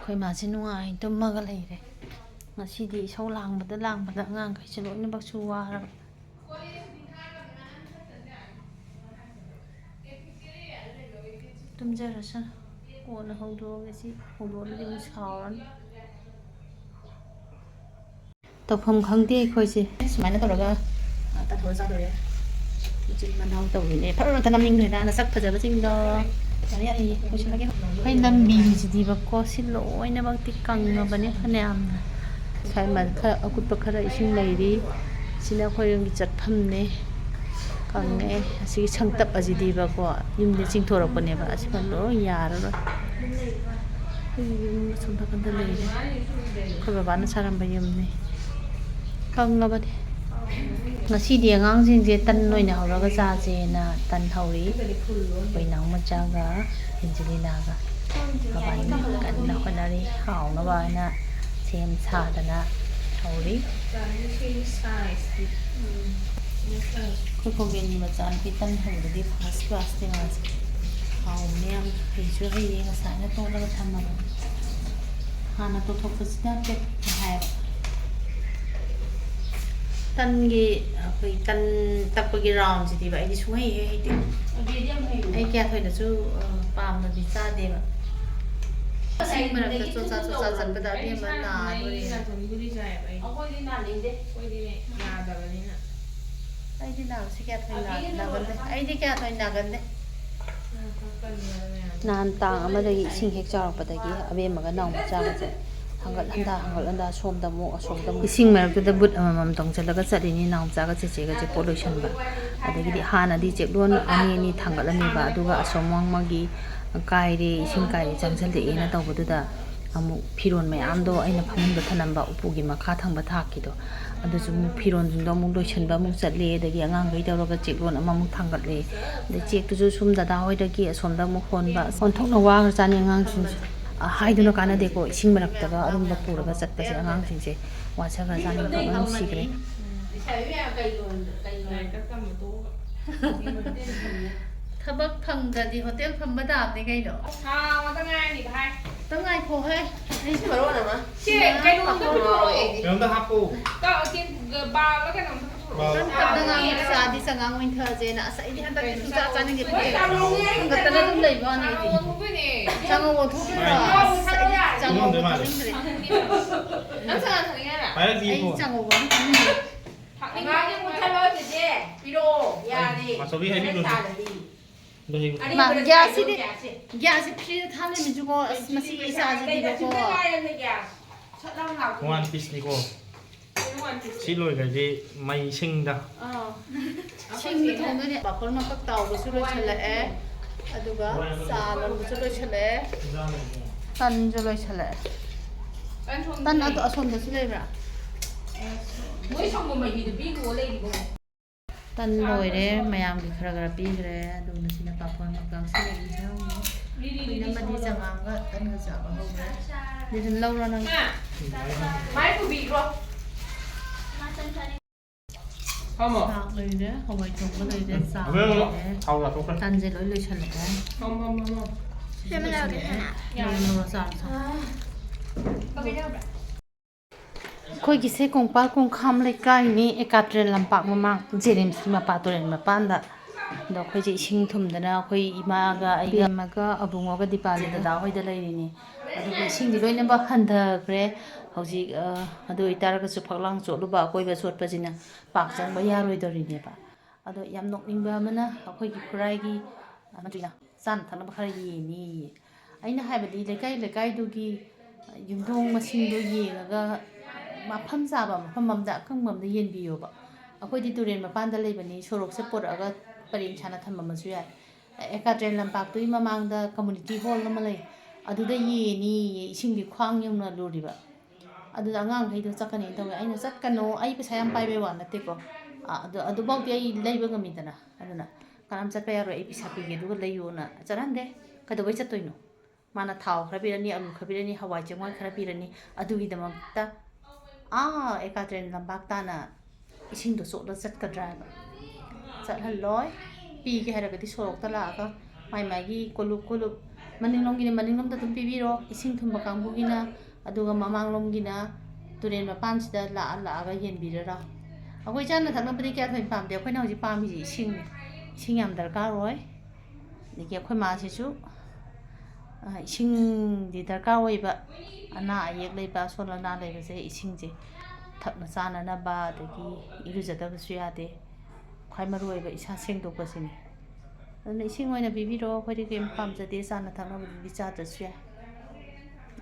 ꯑꯩꯈꯣꯏ ꯃꯥꯁꯤ ꯅꯨꯡꯉꯥꯏ ꯇꯨꯝꯃꯒ ꯂꯩꯔꯦ ꯉꯁꯤꯗꯤ ꯏꯁꯧ ꯂꯥꯡꯕꯗ ꯑꯉꯥꯡꯈꯩꯁꯨ ꯂꯣꯏꯅꯃꯛꯁꯨ ꯋꯥꯔꯕ ꯇꯨꯝꯖꯔꯁꯅꯨ ꯀꯣꯟꯅ ꯍꯧꯗꯣꯛꯑꯒ ꯍꯧꯗꯣꯛꯑꯗꯤ ꯑꯃꯨꯛ ꯁꯥꯎꯔꯅꯤ ꯇꯧꯐꯝ ꯈꯪꯗꯦ ꯑꯩꯈꯣꯏꯁꯦ ꯁꯨꯃꯥꯏꯅ ꯇꯧꯔꯒ ꯇꯥꯊꯣꯛꯑ ꯆꯥꯗꯣꯔꯦ ꯃꯆꯤꯟ ꯃꯅꯥꯎ ꯇꯧꯔꯤꯅꯦ ꯐꯔ ꯅꯝꯅꯤꯡꯈ꯭ꯔꯦꯗ ꯅꯁꯛ ꯐꯖꯕꯁꯤꯡꯗꯣ ꯌꯥꯔꯤ ꯂꯣꯏꯁꯤꯜꯂꯒꯦ ꯑꯩꯈꯣꯏ ꯂꯝꯕꯤꯁꯤꯗꯤꯕꯀꯣ ꯁꯤ ꯂꯣꯏꯅꯃꯛꯇꯤ ꯀꯪꯉꯕꯅꯦ ꯐꯅꯌꯥꯝꯅ ꯁ꯭ꯋꯥꯏ ꯈꯔ ꯑꯀꯨꯠꯄ ꯈꯔ ꯏꯁꯤꯡ ꯂꯩꯔꯤ ꯁꯤꯅ ꯑꯩꯈꯣꯏꯔꯣꯝꯒꯤ ꯆꯠꯐꯝꯅꯦ ꯀꯪꯉꯦ ꯑꯁꯤꯒꯤ ꯁꯪꯇꯞ ꯑꯁꯤꯗꯤꯕꯀꯣ ꯌꯨꯝꯗ ꯆꯤꯡꯊꯣꯔꯛꯄꯅꯦꯕ ꯑꯁꯤꯃ ꯂꯣꯏ ꯌꯥꯔꯔꯣꯏ ꯑꯩꯈꯣꯏꯒꯤ ꯌꯨꯝ ꯑꯁꯣꯝ ꯅꯥꯀꯟꯗ ꯂꯩꯔꯦ ꯑꯩꯈꯣꯏ ꯕꯕꯥꯅ ꯁꯥꯔꯝꯕ ꯌꯨꯝꯅꯤ ꯀꯪꯉꯕꯅꯤ ꯉꯁꯤꯗꯤ ꯑꯉꯥꯡꯁꯤꯡꯁꯦ ꯇꯟ ꯑꯣꯏꯅ ꯍꯧꯔꯒ ꯆꯥꯁꯦꯅ ꯇꯟ ꯍꯧꯔꯤ ꯑꯩꯈꯣꯏ ꯏꯅꯥꯎ ꯃꯆꯥꯒ ꯑꯦꯟꯖꯦꯂꯤꯅꯥꯒ ꯃꯕꯥꯅꯤ ꯀꯟꯅ ꯍꯣꯠꯅꯔꯤ ꯍꯥꯎꯅꯕ ꯍꯥꯏꯅ ꯁꯦꯝ ꯁꯥꯗꯅ ꯍꯧꯔꯤ ꯑꯩꯈꯣꯏ ꯈꯣꯡꯒꯦꯟꯒꯤ ꯃꯆꯥꯅꯨꯄꯤ ꯇꯟ ꯍꯧꯕꯗꯤ ꯐꯥꯔꯁ ꯀ꯭ꯂꯥꯁꯅꯦ ꯃꯥꯁꯦ ꯍꯥꯎꯕꯅꯦ ꯌꯥꯝ ꯍꯩꯁꯨ ꯍꯩꯌꯦ ꯉꯁꯥꯏꯅ ꯇꯣꯠꯂꯒ ꯊꯝꯃꯕꯅꯤ ꯍꯥꯟꯅ ꯇꯣꯠꯊꯣꯛꯄꯁꯤꯅ ꯄꯦꯠꯀꯦ ꯍꯥꯏꯌꯦꯕ ꯇꯟꯒꯤ ꯑꯩꯈꯣꯏ ꯇꯟ ꯇꯛꯄꯒꯤ ꯔꯥꯎꯟꯁꯤꯗꯤꯕ ꯑꯩꯗꯤ ꯁꯨꯡꯍꯩ ꯍꯩꯇꯦ ꯑꯩ ꯀꯌꯥ ꯊꯣꯏꯅꯁꯨ ꯄꯥꯝꯅꯗꯤ ꯆꯥꯗꯦꯕ ꯏꯁꯤꯡ ꯃꯔꯛꯇ ꯆꯣꯆꯥ ꯆꯠꯄꯗ ꯑꯕꯦꯝꯃ ꯅꯥꯗꯣꯔꯦ ꯑꯩꯗꯤ ꯅꯥꯕꯁꯤ ꯀꯌꯥ ꯊꯣꯏꯅ ꯅꯥꯒꯟꯗꯦ ꯑꯩꯗꯤ ꯀꯌꯥ ꯊꯣꯏꯅ ꯅꯥꯒꯟꯗꯦ ꯅꯍꯥꯟ ꯇꯥꯡ ꯑꯃꯗꯒꯤ ꯏꯁꯤꯡ ꯍꯦꯛ ꯆꯥꯎꯔꯛꯄꯗꯒꯤ ꯑꯕꯦꯝꯃꯒ ꯅꯥꯎ ꯃꯆꯥꯒꯁꯦ ꯍꯪꯒꯠ ꯍꯟꯗꯥ ꯑꯁꯣꯝꯗ ꯑꯃꯨꯛ ꯑꯁꯣꯝꯗ ꯑꯃꯨꯛ ꯏꯁꯤꯡ ꯃꯔꯛꯇꯨꯗ ꯕꯨꯠ ꯑꯃꯃꯝ ꯇꯣꯡꯁꯤꯜꯂꯒ ꯆꯠꯂꯤꯅꯤ ꯅꯥꯎ ꯃꯆꯥꯒ ꯆꯦꯆꯦꯒꯁꯦ ꯄꯣꯠ ꯂꯣꯏꯁꯟꯕ ꯑꯗꯒꯤꯗꯤ ꯍꯥꯟꯅꯗꯤ ꯆꯦꯛꯂꯣꯟ ꯑꯅꯤ ꯊꯥꯡꯒꯠꯂꯝꯃꯦꯕ ꯑꯗꯨꯒ ꯑꯁꯣꯝ ꯋꯥꯡꯃꯒꯤ ꯀꯥꯏꯔꯦ ꯏꯁꯤꯡ ꯀꯥꯏꯔꯦ ꯆꯪꯁꯤꯜꯂꯛꯑꯦꯅ ꯇꯧꯕꯗꯨꯗ ꯑꯃꯨꯛ ꯐꯤꯔꯣꯟ ꯃꯌꯥꯝꯗꯣ ꯑꯩꯅ ꯐꯃꯨꯡꯗ ꯊꯅꯝꯕ ꯎꯄꯨꯒꯤ ꯃꯈꯥ ꯊꯪꯕ ꯊꯥꯛꯀꯤꯗꯣ ꯑꯗꯨꯁꯨ ꯑꯃꯨꯛ ꯐꯤꯔꯣꯟꯁꯤꯡꯗꯣ ꯑꯃꯨꯛ ꯂꯣꯏꯁꯟꯕ ꯑꯃꯨꯛ ꯆꯠꯂꯦ ꯑꯗꯒꯤ ꯑꯉꯥꯡꯈꯩ ꯇꯧꯔꯒ ꯆꯦꯛꯂꯣꯟ ꯑꯃꯃꯨꯛ ꯊꯥꯡꯒꯠꯂꯦ ꯑꯗꯩ ꯆꯦꯛꯇꯨꯁꯨ ꯁꯨꯝ ꯗꯗꯥ ꯍꯣꯏꯗꯒꯤ ꯑꯁꯣꯝꯗ ꯑꯃꯨꯛ ꯍꯣꯟꯕ ꯑꯣꯟꯊꯣꯛꯅ ꯋꯥꯈ꯭ꯔꯖꯥꯠꯅꯤ ꯑꯉꯥꯡꯁꯤꯡꯁꯦ ꯍꯥꯏꯗꯨꯅ ꯀꯥꯟꯅꯗꯦꯀꯣ ꯏꯁꯤꯡ ꯃꯔꯛꯇꯒ ꯑꯔꯨꯝꯕ ꯄꯨꯔꯒ ꯆꯠꯄꯁꯦ ꯑꯉꯥꯡꯁꯤꯡꯁꯦ ꯋꯥꯖꯈ꯭ꯔꯖꯥꯠꯅꯤ ꯊꯕꯛ ꯅꯨꯡꯁꯤꯈ꯭ꯔꯦ ꯊꯕꯛ ꯐꯪꯗ꯭ꯔꯗꯤ ꯍꯣꯇꯦꯜ ꯐꯝꯕ ꯇꯥꯕꯅꯤ ꯀꯩꯅꯣ ꯉꯥꯏꯈꯣ ꯍꯦ ꯑꯩꯁꯨ ꯃꯔꯣꯟ ꯑꯃ ꯀꯩꯅꯣꯝꯇ ꯍꯥꯞꯄꯨ ꯆꯥꯗꯤ ꯆꯉꯥꯡ ꯑꯣꯏꯅ ꯊꯛꯑꯁꯦꯅ ꯑꯁ ꯑꯩꯗꯤ ꯍꯟꯗꯛꯇꯤ ꯁꯨꯡꯆꯥ ꯆꯥꯅꯤꯡꯗꯦ ꯍꯟꯒꯠꯇꯅ ꯑꯗꯨꯝ ꯂꯩꯕ ꯋꯥꯅꯤ ꯑꯩꯗꯤ ꯆꯉꯧ ꯑꯣꯟꯊꯣꯛꯄꯤꯔꯣ ꯑꯁ ꯑꯩꯗꯤ ꯆꯉꯧꯒ ꯊꯛꯅꯤꯡꯗ꯭ꯔꯦ ꯑꯩ ꯆꯉꯧꯒ ꯑꯃ ꯊꯛꯅꯤꯡꯗ꯭ꯔꯦ ꯒ꯭ꯌꯥꯁꯁꯤ ꯐ꯭ꯔꯤꯗ ꯊꯥꯂꯤꯃꯤꯁꯨꯀꯣ ꯑꯁ ꯃꯁꯤꯒꯤ ꯏꯆꯥꯁꯤꯗꯤꯕꯀꯣ ꯋꯥꯟ ꯄꯤꯁꯅꯤꯀꯣ ꯁꯤ ꯂꯣꯏꯈ꯭ꯔꯗꯤ ꯃꯩ ꯁꯤꯡꯗ ꯁꯤꯡꯗ ꯊꯣꯡꯗꯣꯏꯅꯦ ꯄꯥꯐꯣꯔ ꯃꯀꯛ ꯇꯥꯎꯕꯁꯨ ꯂꯣꯏꯁꯤꯜꯂꯛꯑꯦ ꯑꯗꯨꯒ ꯆꯥ ꯂꯣꯟꯕꯁꯨ ꯂꯣꯏꯁꯤꯜꯂꯛꯑꯦ ꯇꯟꯁꯨ ꯂꯣꯏꯁꯤꯜꯂꯛꯑꯦ ꯇꯟ ꯑꯗꯣ ꯑꯁꯣꯝꯗꯁꯨ ꯂꯩꯕ꯭ꯔꯥ ꯇꯟ ꯂꯣꯏꯔꯦ ꯃꯌꯥꯝꯒꯤ ꯈꯔ ꯄꯤꯈ꯭ꯔꯦ ꯑꯗꯨꯒ ꯁꯤꯅ ꯄꯥꯐꯣꯔ ꯃꯀꯛꯁꯤꯅ ꯏꯟꯖꯥꯡꯅꯤ ꯑꯩꯈꯣꯏꯅꯃꯗꯤ ꯆꯉꯥꯡꯒ ꯇꯟꯒ ꯆꯥꯕ ꯍꯧꯈ꯭ꯔꯦ ꯑꯗꯨꯗꯤ ꯂꯧꯔꯣ ꯅꯪ ꯆꯥꯛ ꯂꯩꯔꯦ ꯍꯋꯥꯏ ꯊꯣꯡꯕ ꯂꯩꯔꯦ ꯆꯥꯛ ꯂꯩꯔꯦ ꯇꯟꯁꯦ ꯂꯣꯏ ꯂꯣꯏꯁꯜꯂꯛꯑꯦ ꯑꯩꯈꯣꯏꯒꯤꯁꯦ ꯀꯣꯡꯄꯥꯜ ꯀꯣꯡꯈꯥꯝ ꯂꯩꯀꯥꯏꯅꯤ ꯑꯦꯀꯥꯇ꯭ꯔꯦꯟ ꯂꯝꯄꯥꯛ ꯃꯃꯥꯡ ꯖꯦꯅꯤꯝꯁꯀꯤ ꯃꯄꯥ ꯇꯨꯔꯦꯜ ꯃꯄꯥꯟꯗ ꯑꯗꯣ ꯑꯩꯈꯣꯏꯁꯦ ꯏꯁꯤꯡ ꯊꯨꯝꯗꯅ ꯑꯩꯈꯣꯏ ꯏꯃꯥꯒ ꯑꯩꯒ ꯑꯕꯨꯡꯉꯣꯒ ꯗꯤꯄꯥꯂꯤ ꯗꯗꯥ ꯍꯣꯏꯗ ꯂꯩꯔꯤꯅꯤ ꯑꯗꯨꯒ ꯏꯁꯤꯡꯗꯤ ꯂꯣꯏꯅꯃꯛ ꯍꯟꯊꯈ꯭ꯔꯦ ꯍꯧꯖꯤꯛ ꯑꯗꯨ ꯑꯣꯏꯇꯥꯔꯒꯁꯨ ꯐꯛꯂꯥꯡ ꯆꯣꯠꯂꯨꯕ ꯑꯀꯣꯏꯕ ꯆꯣꯠꯄꯁꯤꯅ ꯄꯥꯛ ꯆꯪꯕ ꯌꯥꯔꯣꯏꯗꯧꯔꯤꯅꯦꯕ ꯑꯗꯣ ꯌꯥꯝ ꯅꯣꯛꯅꯤꯡꯕ ꯑꯃꯅ ꯑꯩꯈꯣꯏꯒꯤ ꯈꯨꯔꯥꯏꯒꯤ ꯃꯆꯨꯅ ꯆꯥꯅ ꯊꯛꯅꯕ ꯈꯔ ꯌꯦꯡꯅꯤꯌꯦ ꯑꯩꯅ ꯍꯥꯏꯕꯗꯤ ꯂꯩꯀꯥꯏꯗꯨꯒꯤ ꯌꯨꯝꯊꯣꯡ ꯃꯁꯤꯡꯗꯣ ꯌꯦꯡꯉꯒ ꯃꯐꯝ ꯆꯥꯕ ꯃꯐꯝ ꯑꯃꯗ ꯑꯀꯪꯕ ꯑꯃꯗ ꯌꯦꯟꯕꯤꯌꯣꯕ ꯑꯩꯈꯣꯏꯗꯤ ꯇꯨꯔꯦꯟ ꯃꯄꯥꯟꯗ ꯂꯩꯕꯅꯤ ꯁꯣꯔꯣꯛꯁꯦ ꯄꯨꯔꯛꯑꯒ ꯄꯔꯦꯡ ꯁꯥꯅ ꯊꯝꯃꯝꯃꯁꯨ ꯌꯥꯏ ꯑꯦꯀꯥꯇ꯭ꯔꯦꯟ ꯂꯝꯄꯥꯛꯇꯨꯒꯤ ꯃꯃꯥꯡꯗ ꯀꯝꯃꯨꯅꯤꯇꯤ ꯍꯣꯜ ꯑꯃ ꯂꯩ ꯑꯗꯨꯗ ꯌꯦꯡꯅꯤꯌꯦ ꯏꯁꯤꯡꯗꯤ ꯈ꯭ꯋꯥꯡ ꯌꯧꯅ ꯂꯨꯔꯤꯕ ꯑꯗꯨꯗ ꯑꯉꯥꯡꯈꯩꯗꯣ ꯆꯠꯀꯅꯤ ꯇꯧꯋꯦ ꯑꯩꯅ ꯆꯠꯀꯅꯣ ꯑꯩ ꯄꯩꯁా ꯌꯥꯝ ꯄꯥꯏꯕꯩ ꯋꯥ ꯅꯠꯇꯦꯀோ ꯑꯗꯨꯐꯥꯎꯗꯤ ꯑꯩ ꯂꯩꯕ ꯉꯝꯃꯤꯗꯅ ꯑꯗꯨꯅ ꯀꯅꯥꯝ ꯆꯠꯄ ꯌꯥꯔꯣꯏ ꯑꯩ ꯄꯩꯁా ꯄꯤꯒꯦ ꯑꯗꯨꯒ ꯂꯩꯌꯣꯅ ꯆꯠꯍꯟꯗꯦ ꯀꯩꯗꯧꯕꯩ ꯆꯠꯇꯣꯏꯅꯣ ꯃꯥꯅ ꯊꯥꯎ ꯈꯔ ꯄꯤꯔꯅꯤ ꯑꯂꯨ ꯈꯔ ꯄꯤꯔꯅꯤ ꯍꯋꯥꯏ ꯆꯦꯡꯋꯥꯏ ꯈꯔ ꯄꯤꯔꯅꯤ ꯑꯗꯨꯒꯤꯗꯃꯛꯇ ꯑꯦꯀꯥꯇ꯭ꯔꯦꯟ ꯂꯝꯄꯥꯛ ꯇꯥꯅ ꯏꯁꯤꯡꯗꯣ ꯆꯣꯠꯂ ꯆꯠꯀꯗ꯭ꯔꯥ ꯍꯥꯏꯕ ꯆꯠꯍꯜꯂꯣꯏ ꯄꯤꯒꯦ ꯍꯥꯏꯔꯒꯗꯤ ꯁꯣꯔꯣꯛꯇ ꯂꯥꯛꯑꯒ ꯃꯥꯏꯒꯤ ꯀꯣꯂꯨꯞ ꯃꯅꯤꯡꯂꯣꯝꯒꯤꯅ ꯃꯅꯤꯡꯂꯣꯝꯗ ꯑꯗꯨꯝ ꯄꯤꯕꯤꯔꯣ ꯏꯁꯤꯡ ꯊꯨꯝꯕ ꯀꯥꯡꯕꯨꯒꯤꯅ, ꯑꯗꯨꯒ ꯃꯃꯥꯡꯂꯣꯝꯒꯤꯅ ꯇꯨꯔꯦꯟ ꯃꯄꯥꯟꯁꯤꯗ ꯂꯥꯛꯑꯒ ꯌꯦꯟꯕꯤꯔꯔꯣ꯫ ꯑꯩꯈꯣꯏ ꯆꯥꯅ ꯊꯛꯅꯕꯗꯤ ꯀꯌꯥ ꯊꯣꯏꯅ ꯄꯥꯝꯗꯦ, ꯑꯩꯈꯣꯏꯅ ꯍꯧꯖꯤꯛ ꯄꯥꯝꯃꯤꯁꯤ ꯏꯁꯤꯡꯅꯤ, ꯏꯁꯤꯡ ꯌꯥꯝ ꯗꯔꯀꯥꯔ ꯑꯣꯏ꯫ ꯑꯗꯒꯤ ꯑꯩꯈꯣꯏ ꯃꯥꯁꯤꯁꯨ ꯏꯁꯤꯡꯗꯤ ꯗꯔꯀꯥꯔ ꯑꯣꯏꯕ, ꯑꯅꯥ ꯑꯌꯦꯛ ꯂꯩꯕ ꯑꯁꯣꯜ ꯑꯅꯥ ꯂꯩꯕꯁꯦ ꯏꯁꯤꯡꯁꯦ ꯊꯛꯅ ꯆꯥꯅꯅꯕ, ꯑꯗꯒꯤ ꯏꯔꯨꯖꯗꯕꯁꯨ ꯌꯥꯗꯦ, ꯈ꯭ꯋꯥꯏ ꯃꯔꯨ ꯑꯣꯏꯕ ꯏꯁꯥ ꯁꯦꯡꯗꯣꯛꯄꯁꯤꯅꯤ꯫ ꯑꯗꯨꯅ ꯏꯁꯤꯡ ꯑꯣꯏꯅ ꯄꯤꯕꯤꯔꯣ, ꯑꯩꯈꯣꯏꯗꯤ ꯀꯩꯝ ꯄꯥꯝꯖꯗꯦ ꯆꯥꯅ ꯊꯛꯅꯕꯗꯨꯗꯤ ꯆꯥꯗ꯭ꯔꯁꯨ ꯌꯥꯏ,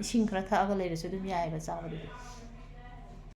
ꯏꯁꯤꯡ ꯈꯔ ꯊꯛꯑꯒ ꯂꯩꯔꯁꯨ ꯑꯗꯨꯝ ꯌꯥꯏꯑꯕ ꯆꯥꯕꯗꯨꯗꯤ꯫